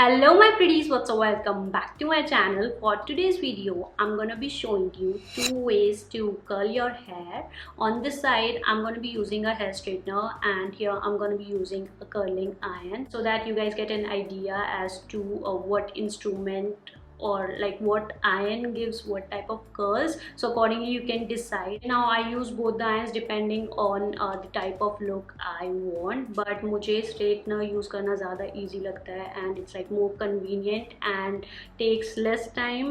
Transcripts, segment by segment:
Hello my pretties, what's up? Welcome back to my channel. For today's video, I'm gonna be showing you two ways to curl your hair. On this side, I'm gonna be using a hair straightener, and here I'm gonna be using a curling iron so that you guys get an idea as to what instrument or like what iron gives what type of curls, so accordingly you can decide. Now I use both the irons depending on the type of look I want, but मुझे straightener use करना ज़्यादा easy लगता है and it's like more convenient and takes less time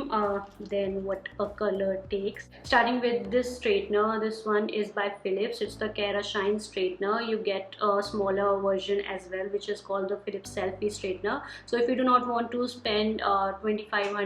than what a color takes. Starting with this straightener, this one is by Philips. It's the Kera Shine straightener. You get a smaller version as well, which is called the Philips Selfie straightener. So if you do not want to spend 2500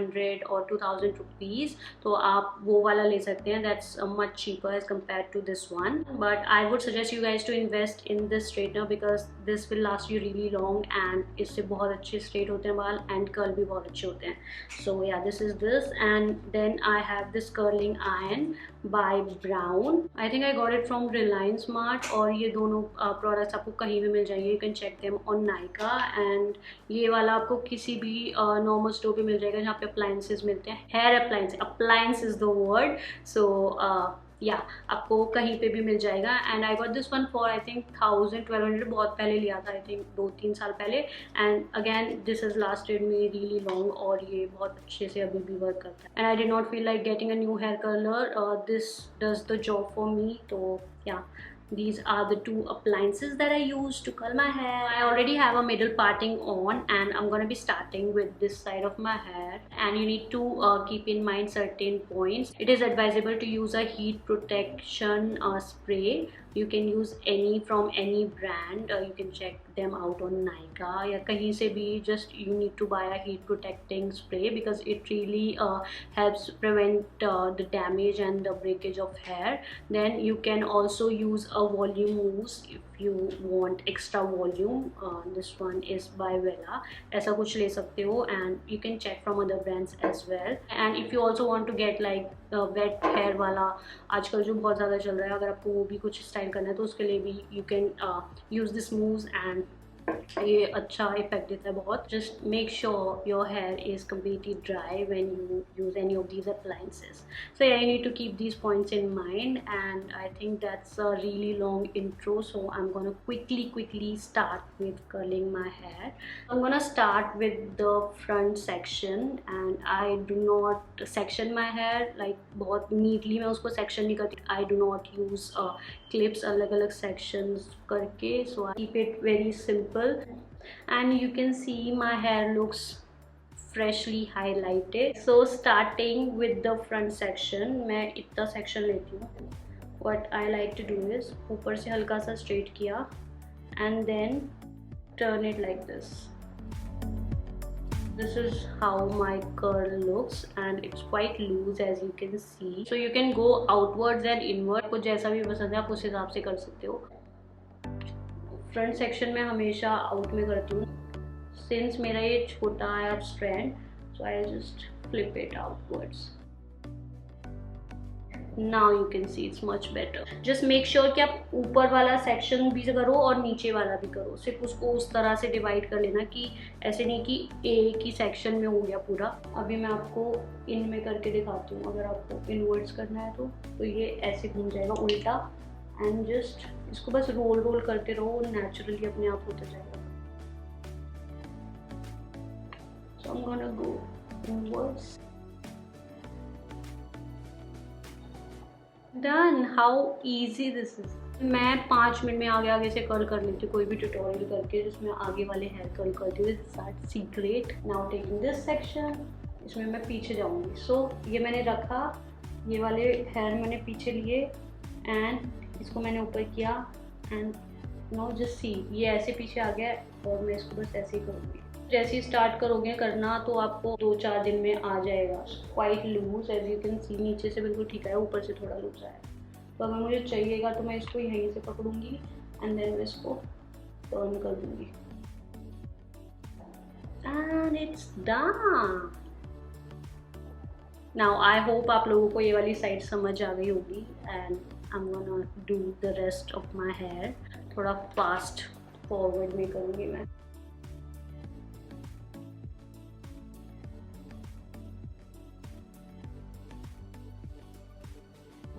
or 2000 rupees, तो आप वो वाला ले सकते हैं. That's much cheaper as compared to this one. But I would suggest you guys to invest in this straightener because this will last you really long and इससे बहुत अच्छे straight होते हैं बाल and curl भी बहुत अच्छे होते हैं. So yeah, this is this, and then I have this curling iron by Brown. I think I got it from Reliance Mart, और ये दोनों products आपको कहीं भी मिल जाएंगे. You can check them on Nykaa. And ये वाला आपको किसी भी नॉर्मल स्टोर पे मिल जाएगा जहाँ पे अप्लायंसेस मिलते हैं. Hair appliance is the word. So या आपको कहीं पे भी मिल जाएगा. And I got this one for I think 1000-1200. बहुत पहले लिया था, आई थिंक 2-3 साल पहले. And again this is lasted me really long, और ये बहुत अच्छे से अभी भी वर्क करता है. And I did not feel like getting a new hair colour. This does the job for me. तो yeah, these are the two appliances that I use to curl my hair. I already have a middle parting on, and I'm gonna be starting with this side of my hair. And you need to keep in mind certain points. It is advisable to use a heat protection spray. You can use any from any brand. You can check them out on Nykaa या कहीं से भी. Just you need to buy a heat protecting spray because it really helps prevent the damage and the breakage of hair. Then you can also use a volume mousse if you want extra volume. This one is by Vela. ऐसा कुछ ले सकते हो, and you can check from other brands as well. And if you also want to get like wet hair वाला आजकल जो बहुत ज़्यादा चल रहा है, अगर आपको वो भी कुछ स्टाइल करना है तो उसके लिए भी you can use this moves, and ये अच्छा इफेक्ट देता है बहुत. Just make sure your here is completely dry when you use any of these appliances. So yeah, you need to keep these points in mind, and I think that's a really long intro, so I'm gonna quickly start with curling my hair. I'm gonna start with the front section, and I do not section my hair like बहुत neatly. मैं उसको section नहीं करती. I do not use clips अलग अलग sections करके, so I keep it very simple. And you can see my hair looks freshly highlighted. So starting with the front section, मैं इतना section लेती हूँ. What I like to do is ऊपर से हल्का सा straight किया and then turn it like this. This is how my curl looks, and it's quite loose as you can see. So you can go outwards and inward. आपको जैसा भी पसंद है आप उस हिसाब से कर सकते हो. फ्रंट सेक्शन में हमेशा आउट में करती हूँ. सिंस मेरा ये छोटा है strand, so I just flip it outwards. Now you can see it's much better. Just make sure कि आप ऊपर वाला सेक्शन भी करो और नीचे वाला भी करो. सिर्फ उसको उस तरह से डिवाइड कर लेना कि ऐसे नहीं कि एक ही सेक्शन में हो गया पूरा. अभी मैं आपको इन में करके दिखाती हूँ. अगर आपको इनवर्ड्स करना है तो ये ऐसे घूम जाएगा उल्टा, एंड जस्ट इसको बस रोल करते रहो, नेचुरली अपने आप होता जाएगा. So I'm gonna go inwards. Done. How easy this is. मैं 5 मिनट में आगे से कर्ल कर लेती हूँ कोई भी ट्यूटोरियल करके जिसमें आगे वाले हेयर कर्ल करती हूँ. It's that secret. Now taking this section, इसमें मैं पीछे जाऊँगी. सो ये मैंने रखा, ये वाले हेयर मैंने पीछे लिए एंड इसको मैंने ऊपर किया, एंड नो जस्ट सी ये ऐसे पीछे आ गया, और मैं इसको बस ऐसे ही करूँगी. जैसे ही स्टार्ट करोगे करना तो आपको 2-4 दिन में आ जाएगा. Quite loose as you can see. नीचे से बिल्कुल ठीक है, ऊपर से थोड़ा लूज आया. तो अगर मुझे चाहिएगा तो मैं इसको यहीं से पकड़ूंगी एंड देन मैं इसको टर्न कर दूंगी, and it's done. Now I hope आप लोगों को ये वाली साइड समझ आ गई होगी, and I am gonna do the rest of my hair. थोड़ा फास्ट फॉरवर्ड में करूँगी मैं.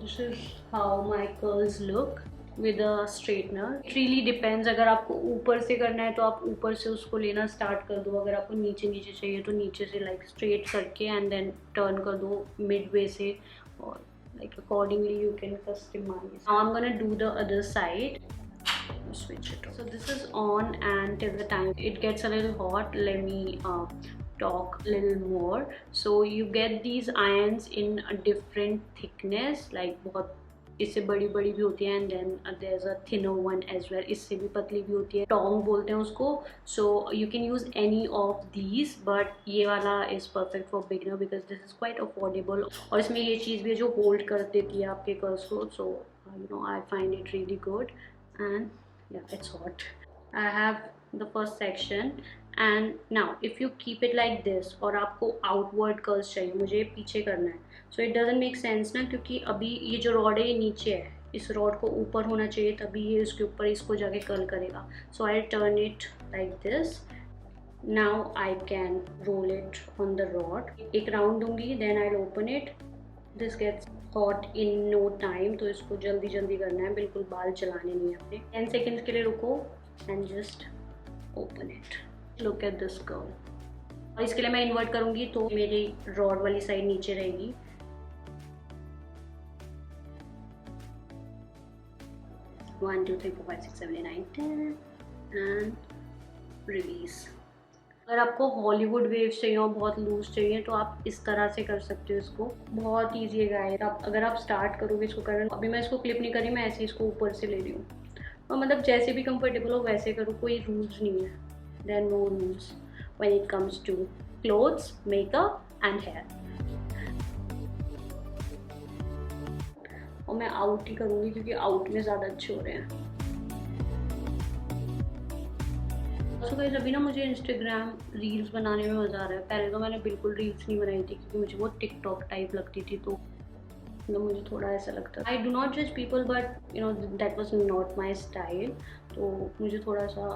This is how my curls look with a straightener. It really depends. अगर आपको ऊपर से करना है तो आप ऊपर से उसको लेना स्टार्ट कर दो, अगर आपको नीचे नीचे चाहिए तो नीचे से लाइक स्ट्रेट करके एंड देन टर्न कर दो मिड वे से, और like accordingly you can customize. Now I'm gonna do the other side. Switch it off. So this is on, and till the time it gets a little hot, let me talk a little more. So you get these irons in a different thickness, like बहुत इससे बड़ी बड़ी भी होती है and then there is a thinner one as well, इससे भी पतली भी होती है, टोंग बोलते हैं उसको. So you can use any of these, but ये वाला is perfect for beginner because this is quite affordable. और इसमें ये चीज़ भी है जो होल्ड कर देती है आपके कर्ल्स को. So you know I find it really good and yeah, it's hot. I have the first section, and now if you keep it like this और आपको outward curls चाहिए, मुझे पीछे करना है, so it doesn't make sense ना, क्योंकि अभी ये जो रॉड है ये नीचे है, इस रॉड को ऊपर होना चाहिए तभी ये इसके ऊपर इसको जाके कर्ल करेगा. So I'll turn it like this. Now I can roll it on the rod. एक राउंड दूंगी, then I'll open it. This gets hot in no time, तो इसको जल्दी जल्दी करना है, बिल्कुल बाल चलाने नहीं है अपने. 10 seconds के लिए रुको and just open it. Look at this curl. और इसके लिए मैं इन्वर्ट करूँगी तो मेरी रॉड वाली साइड नीचे रहेगी. One, two, three, four, five, six, seven, eight, nine, 10 and release. अगर आपको हॉलीवुड वेव्स चाहिए और बहुत लूज चाहिए तो आप इस तरह से कर सकते हो. इसको बहुत ईजी है गाइस. अगर आप स्टार्ट करोगे इसको करना, अभी मैं इसको क्लिप नहीं कर रही, मैं ऐसे इसको ऊपर से ले रही हूँ, और मतलब जैसे भी कंफर्टेबल हो वैसे करो, कोई रूल्स नहीं है. There are no rules when it comes to clothes, makeup and hair. और मैं आउट ही करूँगी क्योंकि आउट में ज़्यादा अच्छे हो रहे हैं. तो गाइस अभी ना मुझे इंस्टाग्राम रील्स बनाने में मज़ा आ रहा है. पहले तो मैंने बिल्कुल रील्स नहीं बनाई थी क्योंकि मुझे वो टिकटॉक टाइप लगती थी, तो मुझे थोड़ा ऐसा लगता है. आई डू नॉट जज people but you know that was not my style. तो मुझे थोड़ा सा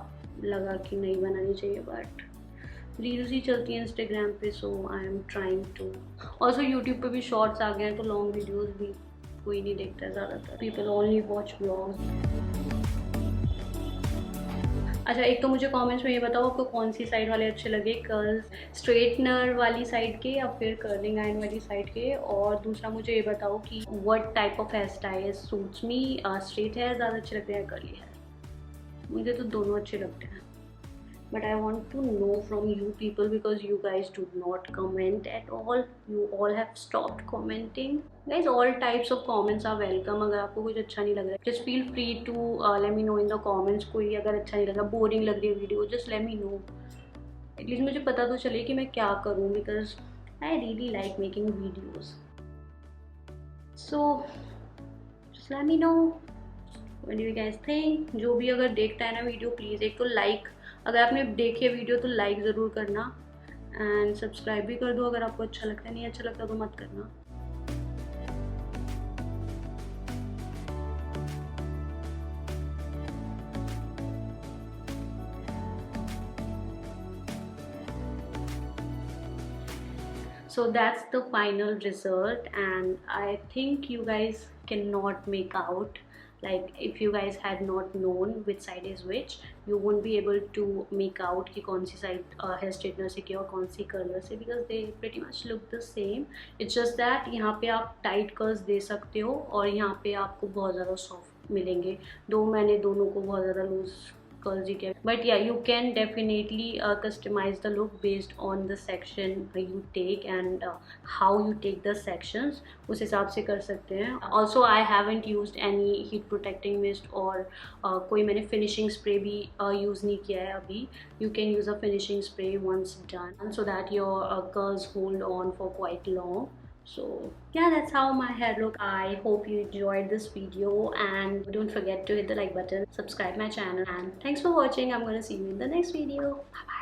लगा कि नहीं बनानी चाहिए, बट रील्स ही चलती हैं इंस्टाग्राम पे, so I am trying to. Also YouTube पे भी शॉर्ट्स आ गए हैं तो लॉन्ग वीडियोज़ भी कोई नहीं देखता है ज़्यादातर. People only watch vlogs. अच्छा, एक तो मुझे कमेंट्स में ये बताओ आपको कौन सी साइड वाले अच्छे लगे, कर्ल्स स्ट्रेटनर वाली साइड के या फिर कर्लिंग आयरन वाली साइड के. और दूसरा मुझे ये बताओ कि what type of hairstyle suits me, straight hair ज़्यादा अच्छे लगते हैं या कर्ली हेयर. मुझे तो दोनों अच्छे लगते हैं, but I want to know from you people because you guys do not comment at all. You all have stopped commenting. Guys, all types of comments are welcome. अगर आपको कुछ अच्छा नहीं लग रहा है just feel free to let me know in the comments. कोई अगर अच्छा नहीं लग रहा, बोरिंग लग रही है video, just let me know. At least मुझे पता तो चले कि मैं क्या करूँ, because I really like making videos. So just let me know what do you guys think. जो भी अगर देखता है ना वीडियो, प्लीज़ एक तो लाइक, अगर आपने देखी है वीडियो तो लाइक ज़रूर करना, एंड सब्सक्राइब भी कर दो अगर आपको अच्छा लगता है. नहीं अच्छा लगता तो मत करना. So that's the final result, and I think you guys cannot make out, like if you guys had not known which side is which, you won't be able to make out कि कौन सी side hair straightener से की और कौन सी curler से, because they pretty much look the same. It's just that यहाँ पे आप tight curls दे सकते हो और यहाँ पे आपको बहुत ज़्यादा soft मिलेंगे. दो मैंने दोनों को बहुत ज़्यादा loose curls ही किया, but yeah, you can definitely customize the look based on the section you take and how you take the sections. उस हिसाब से कर सकते हैं. Also I haven't used any heat protecting mist और कोई मैंने finishing spray भी use नहीं किया है अभी. You can use a finishing spray once done so that your curls hold on for quite long. So yeah, that's how my hair look. I hope you enjoyed this video, and don't forget to hit the like button, subscribe my channel, and thanks for watching. I'm gonna see you in the next video. Bye bye.